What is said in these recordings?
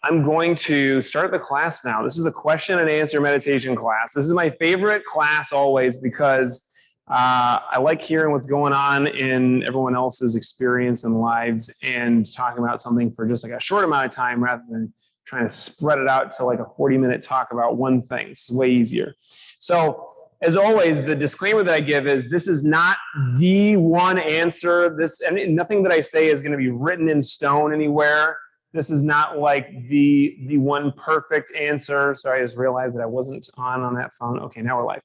I'm going to start the class now. This is a question and answer meditation class. This is my favorite class always because I like hearing what's going on in everyone else's experience and lives and talking about something for just like a short amount of time rather than trying to spread it out to like a 40-minute talk about one thing. It's way easier. So as always, the disclaimer that I give is this is not the one answer. And nothing that I say is going to be written in stone anywhere. This is not like the one perfect answer. Sorry, I just realized that I wasn't on that phone. Okay, now we're live.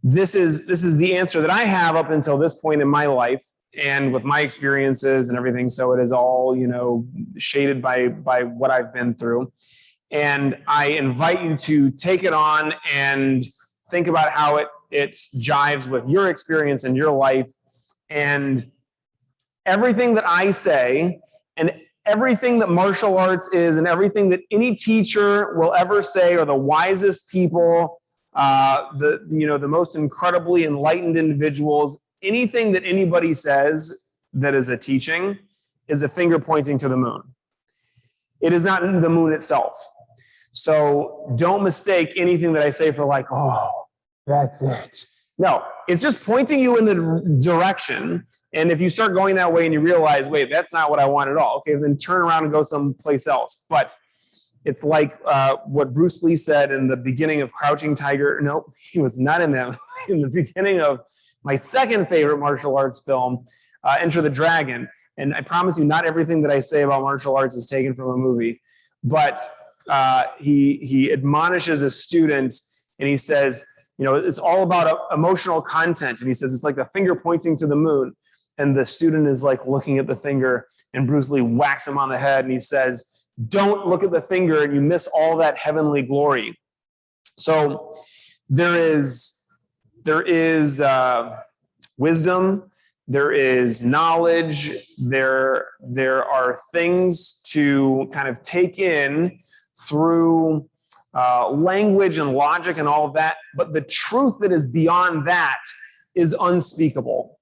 This is the answer that I have up until this point in my life and with my experiences and everything. So it is all, shaded by what I've been through. And I invite you to take it on and think about how it jives with your experience and your life. And everything that I say and everything that martial arts is and everything that any teacher will ever say, or the wisest people, the most incredibly enlightened individuals, anything that anybody says that is a teaching is a finger pointing to the moon. It is not the moon itself. So don't mistake anything that I say for like, oh, that's it. No, it's just pointing you in the direction. And if you start going that way and you realize, wait, that's not what I want at all. Okay, then turn around and go someplace else. But it's like what Bruce Lee said in the beginning of Crouching Tiger. Nope, he was not in that. In the beginning of my second favorite martial arts film, Enter the Dragon. And I promise you, not everything that I say about martial arts is taken from a movie. But he admonishes a student and he says, it's all about emotional content. And he says, it's like the finger pointing to the moon. And the student is like looking at the finger and Bruce Lee whacks him on the head and he says, don't look at the finger and you miss all that heavenly glory. So there is wisdom, there is knowledge, there are things to kind of take in through language and logic and all of that, but the truth that is beyond that is unspeakable.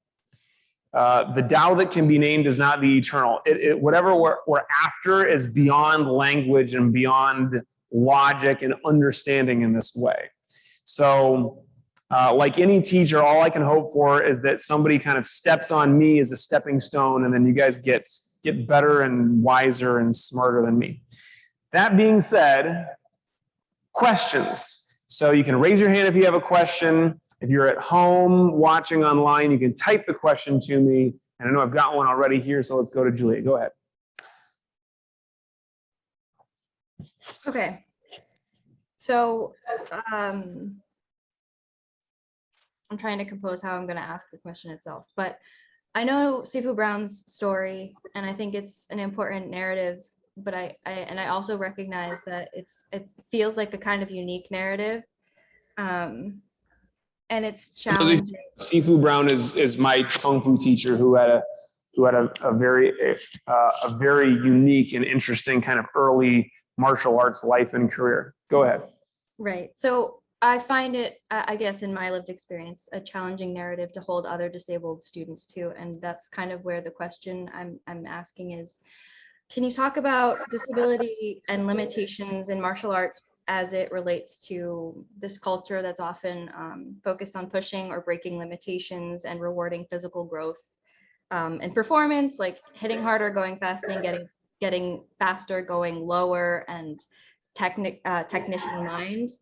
The Tao that can be named is not the eternal. Whatever we're after is beyond language and beyond logic and understanding in this way. So like any teacher, all I can hope for is that somebody kind of steps on me as a stepping stone, and then you guys get better and wiser and smarter than me. That being said, questions. So you can raise your hand if you have a question. If you're at home watching online, you can type the question to me. And I know I've got one already here, so let's go to Julia. Go ahead. Okay. So I'm trying to compose how I'm going to ask the question itself. But I know Sifu Brown's story, and I think it's an important narrative. But I also recognize that it feels like a kind of unique narrative, and it's challenging. Sifu Brown is my kung fu teacher who had a very unique and interesting kind of early martial arts life and career. Go ahead. Right. So I find it, I guess, in my lived experience, a challenging narrative to hold other disabled students to, and that's kind of where the question I'm asking is. Can you talk about disability and limitations in martial arts as it relates to this culture that's often focused on pushing or breaking limitations and rewarding physical growth and performance, like hitting harder, going faster, getting faster, going lower, and technician mind?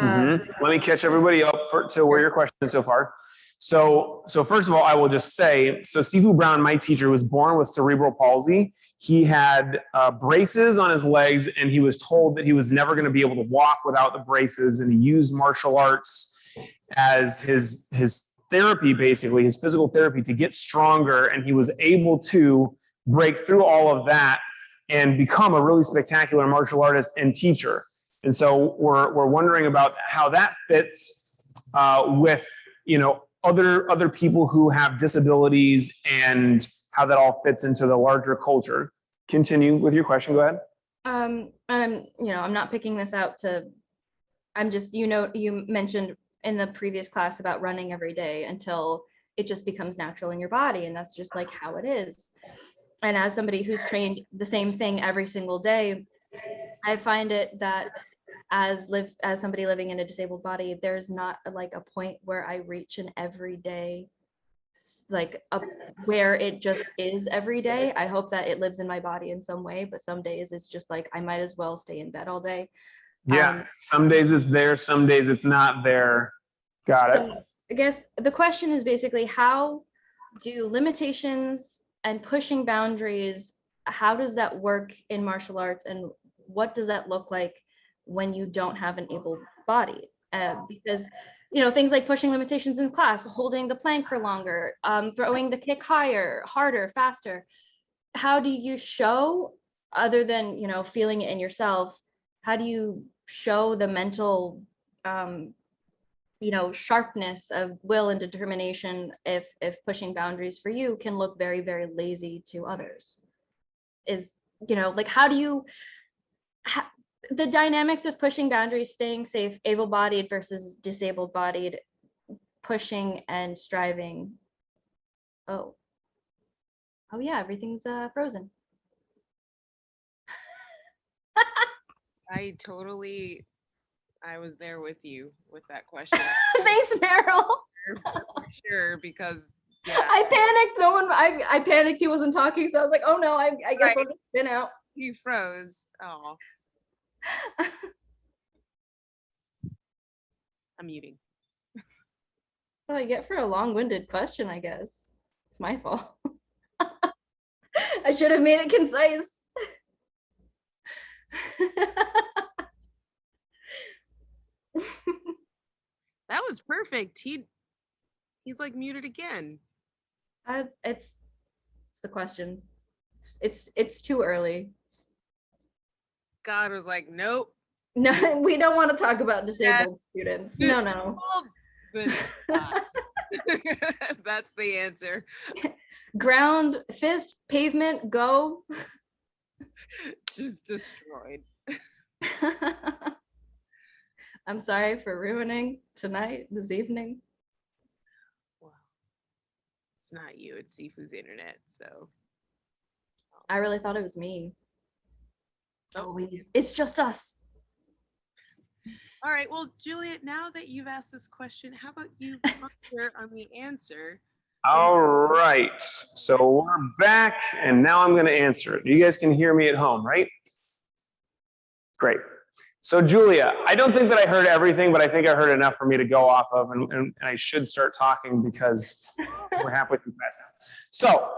Let me catch everybody up to where your question is so far. So first of all, I will just say, so Sifu Brown, my teacher, was born with cerebral palsy. He had braces on his legs, and he was told that he was never going to be able to walk without the braces, and he used martial arts as his therapy, basically, his physical therapy to get stronger, and he was able to break through all of that and become a really spectacular martial artist and teacher. And so we're wondering about how that fits with, other people who have disabilities and how that all fits into the larger culture. Continue with your question. Go ahead. And I'm not picking this out I'm just, you mentioned in the previous class about running every day until it just becomes natural in your body. And that's just like how it is. And as somebody who's trained the same thing every single day, I find it that as somebody living in a disabled body, there's not like a point where I reach an everyday, like where it just is every day. I hope that it lives in my body in some way, but some days it's just like I might as well stay in bed all day. Yeah, some days it's there, some days it's not there. Got it. I guess the question is basically, how do limitations and pushing boundaries, how does that work in martial arts, and what does that look like when you don't have an able body? Because things like pushing limitations in class, holding the plank for longer, throwing the kick higher, harder, faster. How do you show, other than feeling it in yourself, how do you show the mental sharpness of will and determination if pushing boundaries for you can look very, very lazy to others? Is like, how do you the dynamics of pushing boundaries, staying safe, able-bodied versus disabled-bodied, pushing and striving. Oh yeah, everything's frozen. I was there with you with that question. Thanks, Meryl. For sure, because yeah. I panicked. I panicked he wasn't talking, so I was like, oh no, I guess Right. I'll just spin out. You froze. Oh. I'm muting. What I get for a long-winded question, I guess. It's my fault. I should have made it concise. That was perfect. He's like muted again. It's the question. It's too early. God was like, nope. No, we don't want to talk about disabled students. No. But that's the answer. Ground, fist, pavement, go. Just destroyed. I'm sorry for ruining this evening. Well, it's not you, it's Sifu's internet, so. I really thought it was me. Oh, it's just us. All right, well, Juliet, now that you've asked this question, how about you ponder on the answer? All right, so we're back, and now I'm going to answer it. You guys can hear me at home, right? Great. So Julia, I don't think that I heard everything, but I think I heard enough for me to go off of, and I should start talking because we're halfway through class now. So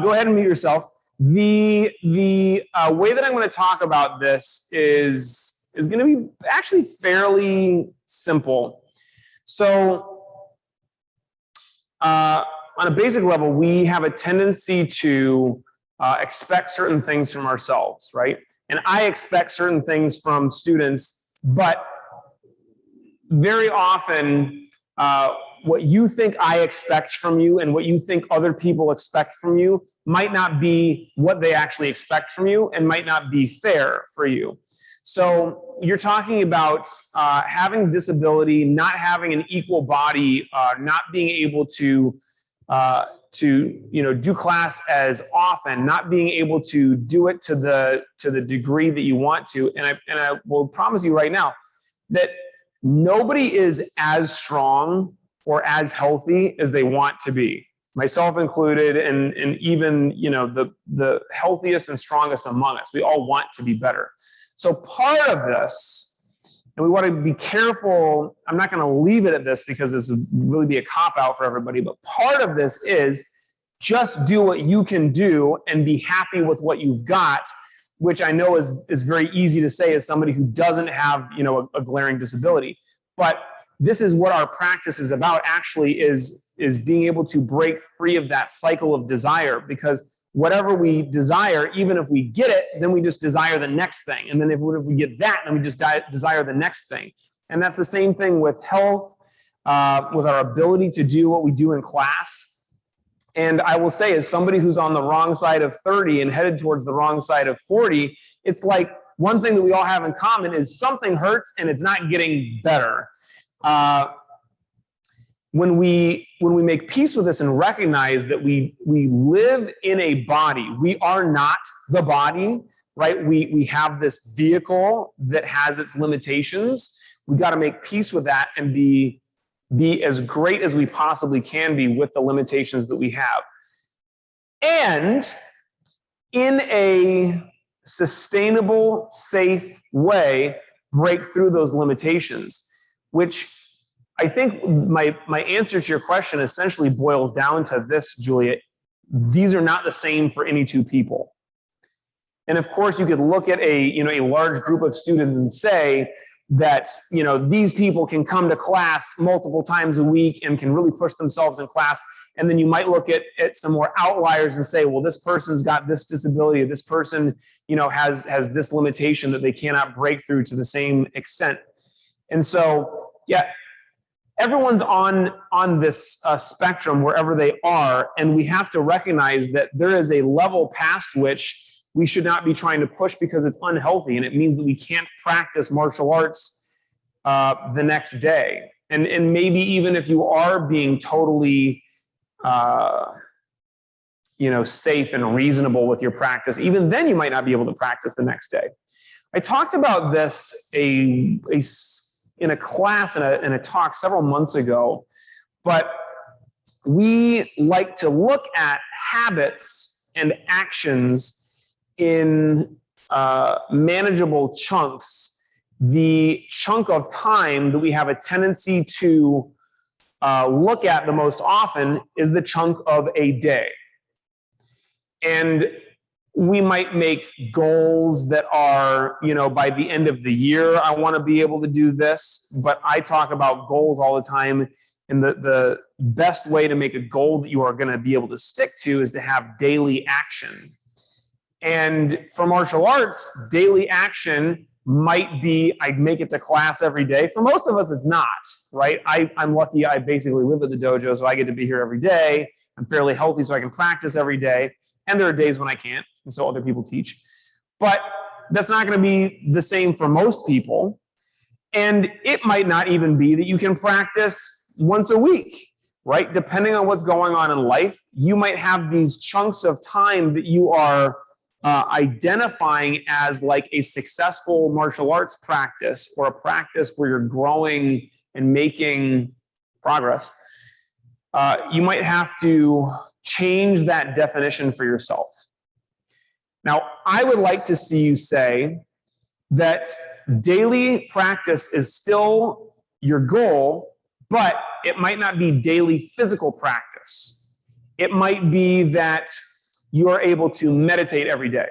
go ahead and mute yourself. The way that I'm going to talk about this is going to be actually fairly simple. So on a basic level, we have a tendency to expect certain things from ourselves, right? And I expect certain things from students, but very often what you think I expect from you and what you think other people expect from you might not be what they actually expect from you and might not be fair for you. So you're talking about having disability, not having an equal body, not being able to do class as often, not being able to do it to the degree that you want to. And I will promise you right now that nobody is as strong or as healthy as they want to be, myself included, and even the healthiest and strongest among us. We all want to be better. So part of this, and we want to be careful, I'm not going to leave it at this because this would really be a cop-out for everybody, but part of this is just do what you can do and be happy with what you've got, which I know is very easy to say as somebody who doesn't have a glaring disability. But this is what our practice is about, actually, is being able to break free of that cycle of desire, because whatever we desire, even if we get it, then we just desire the next thing. And then if we get that, then we just desire the next thing. And that's the same thing with health, with our ability to do what we do in class. And I will say, as somebody who's on the wrong side of 30 and headed towards the wrong side of 40, it's like one thing that we all have in common is something hurts and it's not getting better. when we make peace with this and recognize that we live in a body, we are not the body, right? We have this vehicle that has its limitations. We got to make peace with that and be as great as we possibly can be with the limitations that we have. And in a sustainable, safe way, break through those limitations, which I think my answer to your question essentially boils down to this, Juliet. These are not the same for any two people. And of course, you could look at a large group of students and say that, these people can come to class multiple times a week and can really push themselves in class. And then you might look at some more outliers and say, well, this person's got this disability, this person, has this limitation that they cannot break through to the same extent. And so, yeah, everyone's on this spectrum wherever they are, and we have to recognize that there is a level past which we should not be trying to push because it's unhealthy, and it means that we can't practice martial arts the next day. And maybe even if you are being totally safe and reasonable with your practice, even then you might not be able to practice the next day. I talked about this in a class, in a talk several months ago, but we like to look at habits and actions in manageable chunks. The chunk of time that we have a tendency to look at the most often is the chunk of a day. And we might make goals that are, by the end of the year, I want to be able to do this. But I talk about goals all the time. And the best way to make a goal that you are going to be able to stick to is to have daily action. And for martial arts, daily action might be, I make it to class every day. For most of us, it's not, right? I'm lucky I basically live at the dojo, so I get to be here every day. I'm fairly healthy, so I can practice every day. And there are days when I can't, and so other people teach. But that's not going to be the same for most people. And it might not even be that you can practice once a week, right? Depending on what's going on in life, you might have these chunks of time that you are identifying as like a successful martial arts practice, or a practice where you're growing and making progress. You might have to change that definition for yourself. Now, I would like to see you say that daily practice is still your goal, but it might not be daily physical practice. It might be that you are able to meditate every day.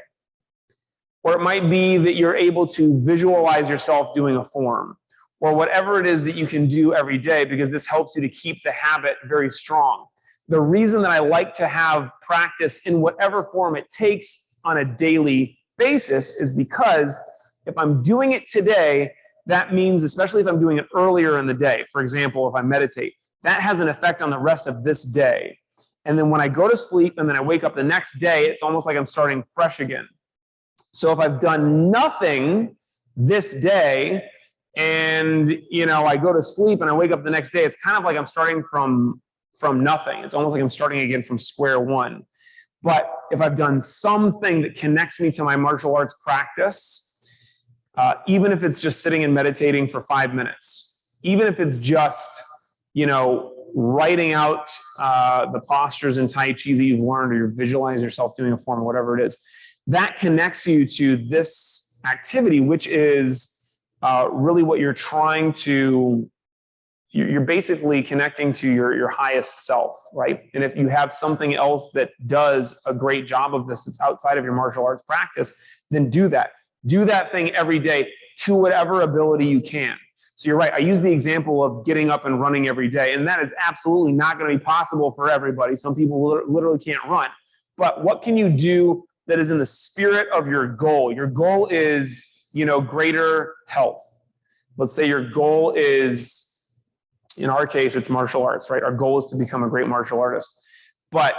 Or it might be that you're able to visualize yourself doing a form, or whatever it is that you can do every day, because this helps you to keep the habit very strong. The reason that I like to have practice in whatever form it takes on a daily basis is because if I'm doing it today, that means, especially if I'm doing it earlier in the day, for example, if I meditate, that has an effect on the rest of this day. And then when I go to sleep and then I wake up the next day, it's almost like I'm starting fresh again. So if I've done nothing this day and, I go to sleep and I wake up the next day, it's kind of like I'm starting from nothing. It's almost like I'm starting again from square one. But if I've done something that connects me to my martial arts practice, even if it's just sitting and meditating for 5 minutes, even if it's just, writing out the postures in Tai Chi that you've learned, or you're visualizing yourself doing a form, or whatever it is, that connects you to this activity, which is really what you're trying to, you're basically connecting to your highest self, right? And if you have something else that does a great job of this that's outside of your martial arts practice, then do that. Do that thing every day to whatever ability you can. So you're right. I use the example of getting up and running every day, and that is absolutely not going to be possible for everybody. Some people literally can't run. But what can you do that is in the spirit of your goal? Your goal is, greater health. Let's say your goal is, in our case, it's martial arts, right? Our goal is to become a great martial artist. But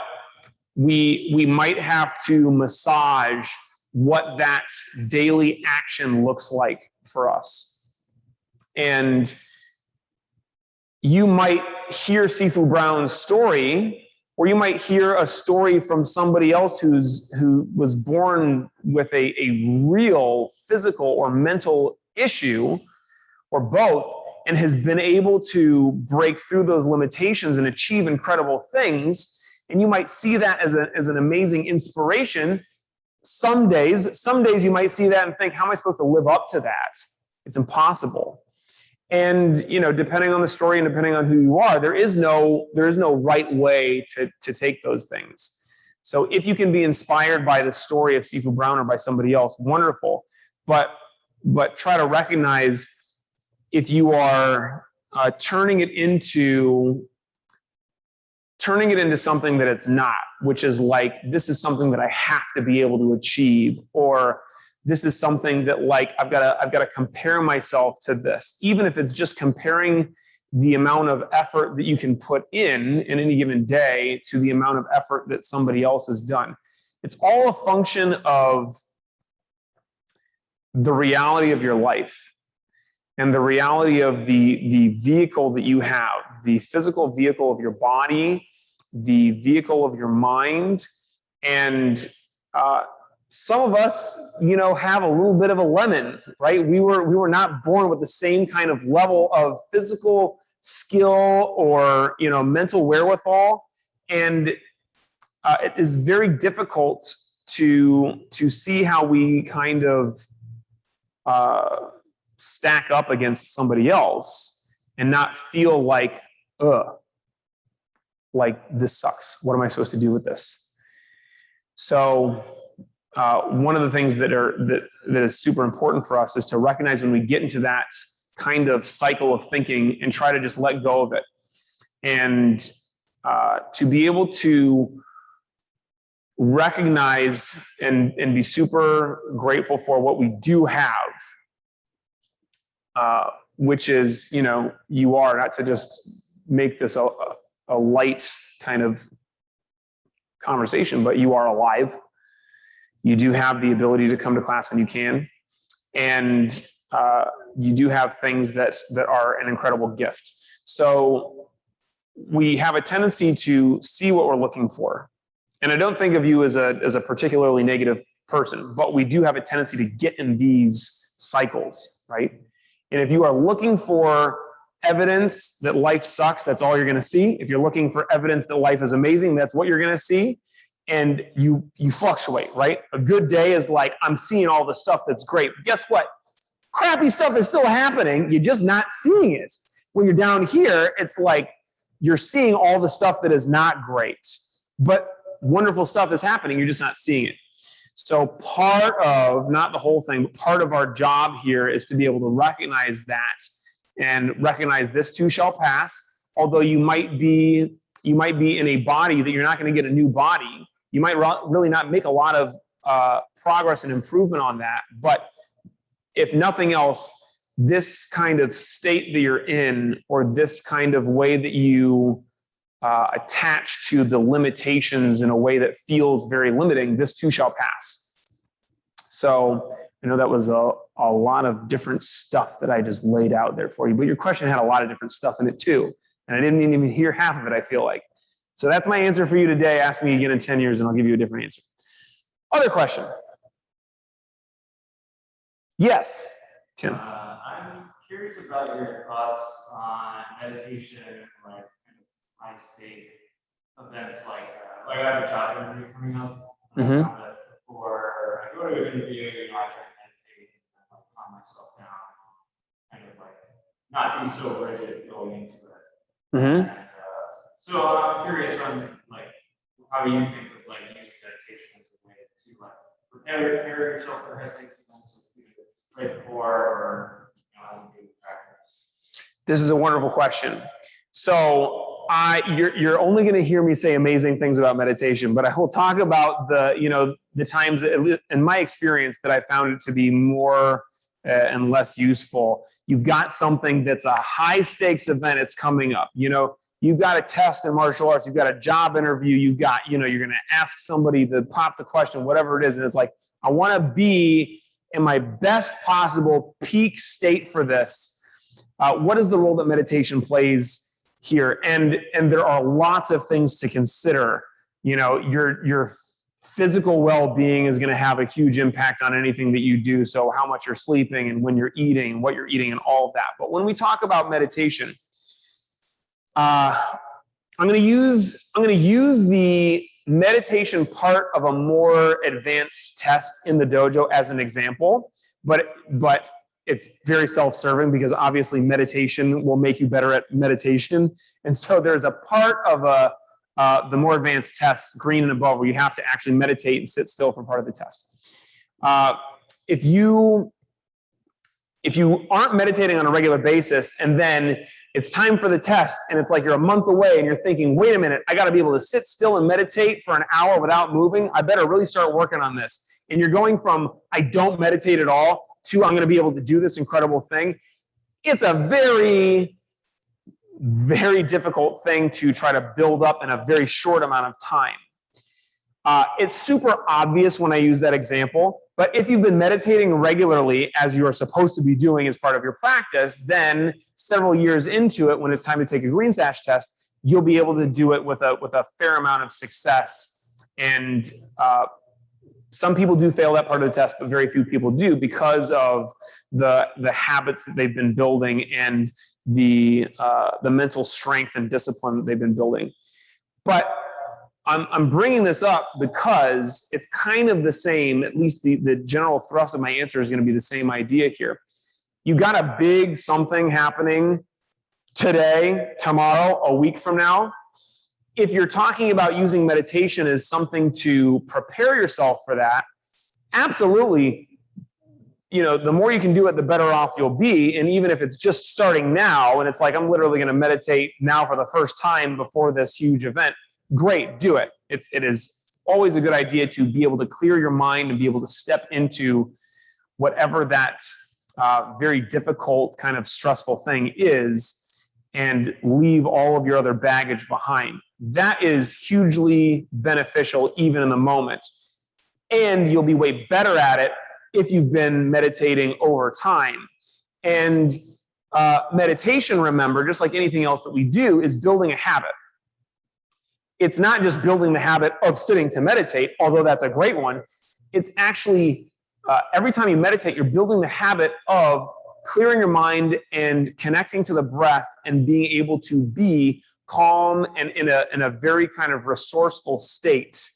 we might have to massage what that daily action looks like for us. And, you might hear Sifu Brown's story, or you might hear a story from somebody else who was born with a real physical or mental issue, or both, and has been able to break through those limitations and achieve incredible things. And you might see that as an amazing inspiration. Some days you might see that and think, how am I supposed to live up to that? It's impossible. And, you know, depending on the story and depending on who you are, there is no right way to take those things. So if you can be inspired by the story of Sifu Brown or by somebody else, wonderful. But try to recognize if you are turning it into something that it's not, which is like, this is something that I have to be able to achieve, or this is something that, like, I've got to compare myself to this, even if it's just comparing the amount of effort that you can put in any given day to the amount of effort that somebody else has done. It's all a function of the reality of your life and the reality of the vehicle that you have, the physical vehicle of your body, the vehicle of your mind. And some of us, you know, have a little bit of a lemon, right? We were not born with the same kind of level of physical skill or, you know, mental wherewithal. And it is very difficult to see how we kind of stack up against somebody else and not feel like, like this sucks. What am I supposed to do with this? So one of the things that is super important for us is to recognize when we get into that kind of cycle of thinking and try to just let go of it, and to be able to recognize and be super grateful for what we do have, which is, you know, you are, not to just make this a light kind of conversation, but you are alive. You do have the ability to come to class when you can, and you do have things that are an incredible gift. So we have a tendency to see what we're looking for, and I don't think of you as a particularly negative person, but we do have a tendency to get in these cycles, right? And if you are looking for evidence that life sucks, that's all you're going to see. If you're looking for evidence that life is amazing, that's what you're going to see. And you fluctuate, right? A good day is like, I'm seeing all the stuff that's great. But guess what? Crappy stuff is still happening. You're just not seeing it. When you're down here, it's like you're seeing all the stuff that is not great, but wonderful stuff is happening. You're just not seeing it. So part of, not the whole thing, but part of our job here is to be able to recognize that and recognize this too shall pass. Although you might be in a body that you're not going to get a new body. You might really not make a lot of progress and improvement on that. But if nothing else, this kind of state that you're in, or this kind of way that you attach to the limitations in a way that feels very limiting, this too shall pass. So I know that was a lot of different stuff that I just laid out there for you, but your question had a lot of different stuff in it too. And I didn't even hear half of it, I feel like. So that's my answer for you today. Ask me again in 10 years and I'll give you a different answer. Other question? Yes, Tim. I'm curious about your thoughts on meditation, like kind of high stake events like I have a job interview coming up. Before I go to an interview, you know, I try to meditate and calm myself down, kind of like not be so rigid going into it. And, so I'm curious on like how you think of like using meditation as a way to like prepare yourself for high stakes events right before, or you know, as a good practice. This is a wonderful question. So you're only going to hear me say amazing things about meditation, but I will talk about the times that, in my experience, that I found it to be more and less useful. You've got something that's a high stakes event. It's coming up. You know, you've got a test in martial arts. You've got a job interview. You've got, you know, you're going to ask somebody to pop the question, whatever it is. And it's like, I want to be in my best possible peak state for this. What is the role that meditation plays here. And there are lots of things to consider. You know, your physical well-being is going to have a huge impact on anything that you do. So how much you're sleeping and when you're eating, what you're eating, and all of that. But when we talk about meditation, I'm going to use the meditation part of a more advanced test in the dojo as an example, but it's very self-serving because obviously meditation will make you better at meditation. And so there's a part of the more advanced test, green and above, where you have to actually meditate and sit still for part of the test. If you aren't meditating on a regular basis and then it's time for the test and it's like you're a month away and you're thinking, wait a minute, I got to be able to sit still and meditate for an hour without moving. I better really start working on this. And you're going from, I don't meditate at all, to I'm going to be able to do this incredible thing. It's a very, very difficult thing to try to build up in a very short amount of time. It's super obvious when I use that example, but if you've been meditating regularly as you are supposed to be doing as part of your practice, then several years into it, when it's time to take a Green Sash test, you'll be able to do it with a fair amount of success. And some people do fail that part of the test, but very few people do because of the habits that they've been building and the mental strength and discipline that they've been building. But I'm bringing this up because it's kind of the same, at least the general thrust of my answer is going to be the same idea here. You got a big something happening today, tomorrow, a week from now. If you're talking about using meditation as something to prepare yourself for that, absolutely, you know, the more you can do it, the better off you'll be. And even if it's just starting now, and it's like, I'm literally going to meditate now for the first time before this huge event, great, do it. It is always a good idea to be able to clear your mind and be able to step into whatever that very difficult kind of stressful thing is and leave all of your other baggage behind. That is hugely beneficial even in the moment. And you'll be way better at it if you've been meditating over time. And meditation, remember, just like anything else that we do, is building a habit. It's not just building the habit of sitting to meditate, although that's a great one. It's actually, every time you meditate, you're building the habit of clearing your mind and connecting to the breath and being able to be calm and in a very kind of resourceful state,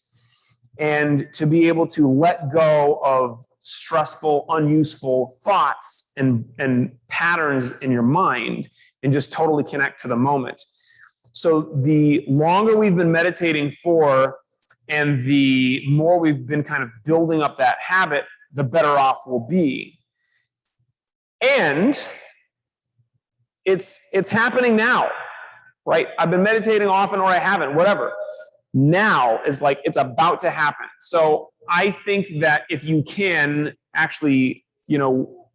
and to be able to let go of stressful, unuseful thoughts and patterns in your mind and just totally connect to the moment. So the longer we've been meditating for and the more we've been kind of building up that habit, the better off we'll be. And it's happening now, right? I've been meditating often or I haven't, whatever. Now is like it's about to happen. So I think that if you can actually, you know,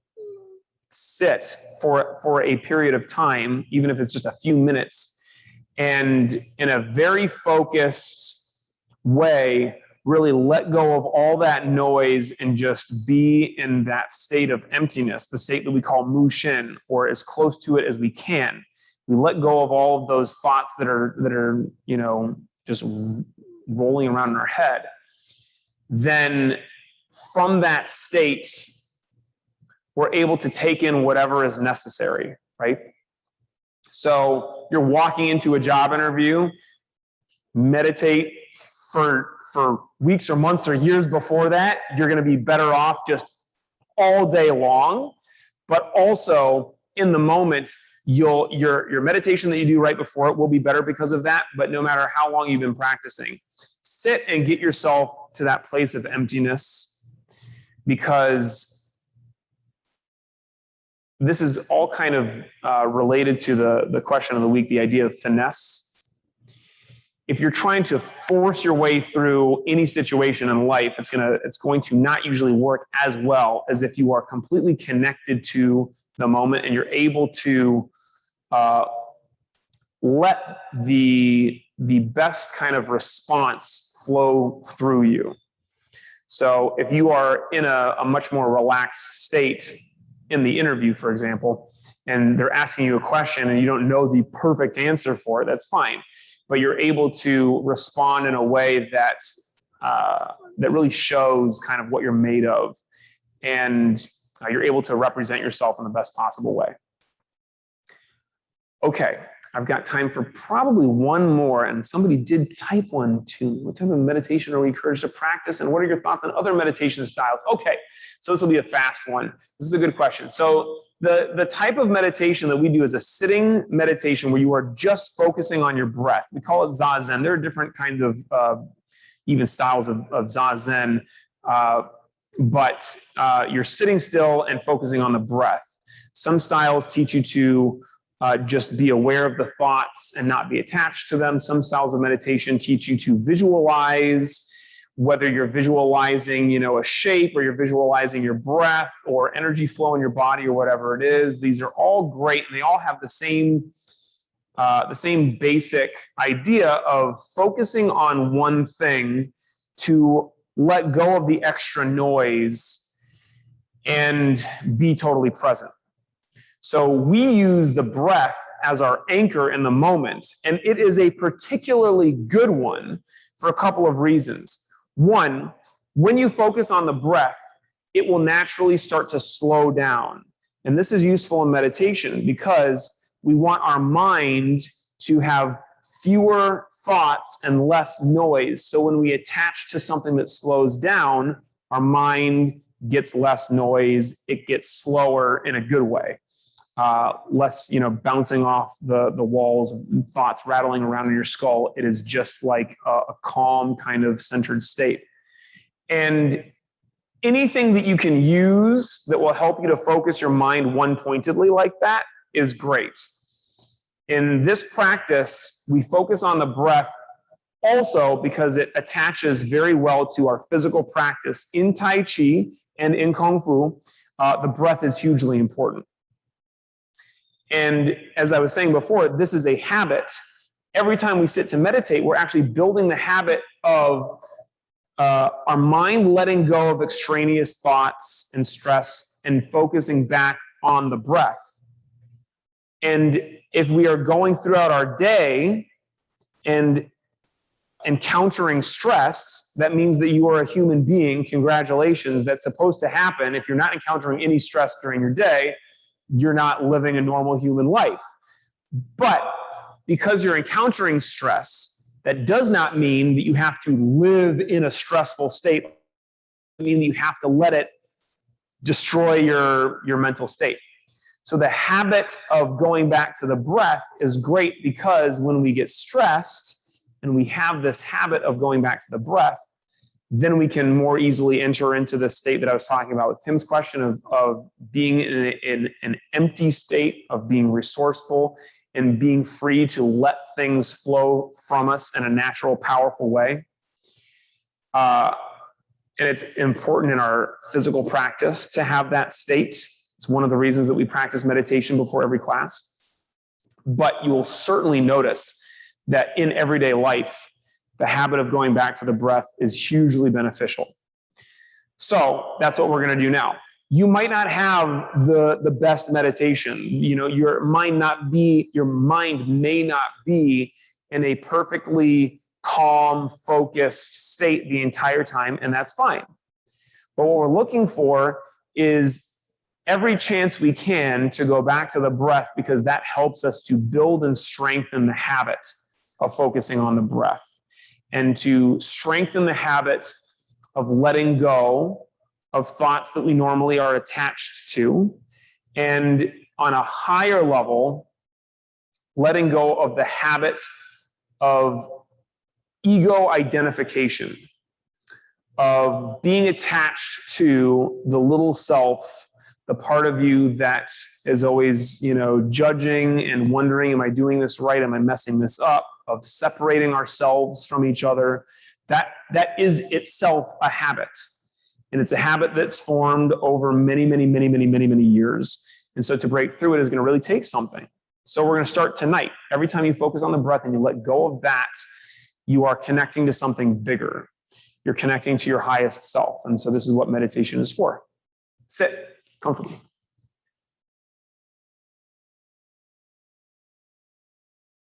sit for a period of time, even if it's just a few minutes, and in a very focused way, really let go of all that noise and just be in that state of emptiness, the state that we call Mushin, or as close to it as we can. We let go of all of those thoughts that are, you know, just rolling around in our head. Then from that state, we're able to take in whatever is necessary, right? So you're walking into a job interview, meditate for weeks or months or years before that. You're going to be better off just all day long, but also in the moment, your meditation that you do right before it will be better because of that. But no matter how long you've been practicing, sit and get yourself to that place of emptiness, because this is all kind of related to the question of the week, the idea of finesse. If you're trying to force your way through any situation in life, it's going to not usually work as well as if you are completely connected to the moment and you're able to let the best kind of response flow through you. So if you are in a much more relaxed state, in the interview, for example, and they're asking you a question and you don't know the perfect answer for it, that's fine. But you're able to respond in a way that really shows kind of what you're made of. And you're able to represent yourself in the best possible way. Okay, I've got time for probably one more, and somebody did type one too. What type of meditation are we encouraged to practice, and what are your thoughts on other meditation styles? Okay, so this will be a fast one. This is a good question. So the type of meditation that we do is a sitting meditation where you are just focusing on your breath. We call it Zazen. There are different kinds of even styles of Zazen, but you're sitting still and focusing on the breath. Some styles teach you to just be aware of the thoughts and not be attached to them. Some styles of meditation teach you to visualize, whether you're visualizing, a shape, or you're visualizing your breath or energy flow in your body or whatever it is. These are all great, and they all have the same basic idea of focusing on one thing to let go of the extra noise and be totally present. So we use the breath as our anchor in the moment, and it is a particularly good one for a couple of reasons. One, when you focus on the breath, it will naturally start to slow down. And this is useful in meditation because we want our mind to have fewer thoughts and less noise. So when we attach to something that slows down, our mind gets less noise, it gets slower in a good way. Less, bouncing off the walls, thoughts rattling around in your skull. It is just like a calm kind of centered state. And anything that you can use that will help you to focus your mind one-pointedly like that is great. In this practice, we focus on the breath also because it attaches very well to our physical practice. In Tai Chi and in Kung Fu, the breath is hugely important. And as I was saying before, this is a habit. Every time we sit to meditate, we're actually building the habit of our mind letting go of extraneous thoughts and stress and focusing back on the breath. And if we are going throughout our day and encountering stress, that means that you are a human being. Congratulations, that's supposed to happen. If you're not encountering any stress during your day, you're not living a normal human life. But because you're encountering stress, that does not mean that you have to live in a stressful state. It means that you have to let it destroy your mental state. So the habit of going back to the breath is great because when we get stressed and we have this habit of going back to the breath, then we can more easily enter into the state that I was talking about with Tim's question of being in an empty state, of being resourceful and being free to let things flow from us in a natural, powerful way. And it's important in our physical practice to have that state. It's one of the reasons that we practice meditation before every class. But you will certainly notice that in everyday life, the habit of going back to the breath is hugely beneficial. So that's what we're going to do now. You might not have the best meditation. Your mind may not be in a perfectly calm, focused state the entire time, and that's fine. But what we're looking for is every chance we can to go back to the breath, because that helps us to build and strengthen the habit of focusing on the breath, and to strengthen the habit of letting go of thoughts that we normally are attached to, and on a higher level, letting go of the habit of ego identification, of being attached to the little self, the part of you that is always, judging and wondering, am I doing this right? Am I messing this up? Of separating ourselves from each other. That is itself a habit. And it's a habit that's formed over many, many, many, many, many, many years. And so to break through it is going to really take something. So we're going to start tonight. Every time you focus on the breath and you let go of that, you are connecting to something bigger. You're connecting to your highest self. And so this is what meditation is for. Sit comfortably.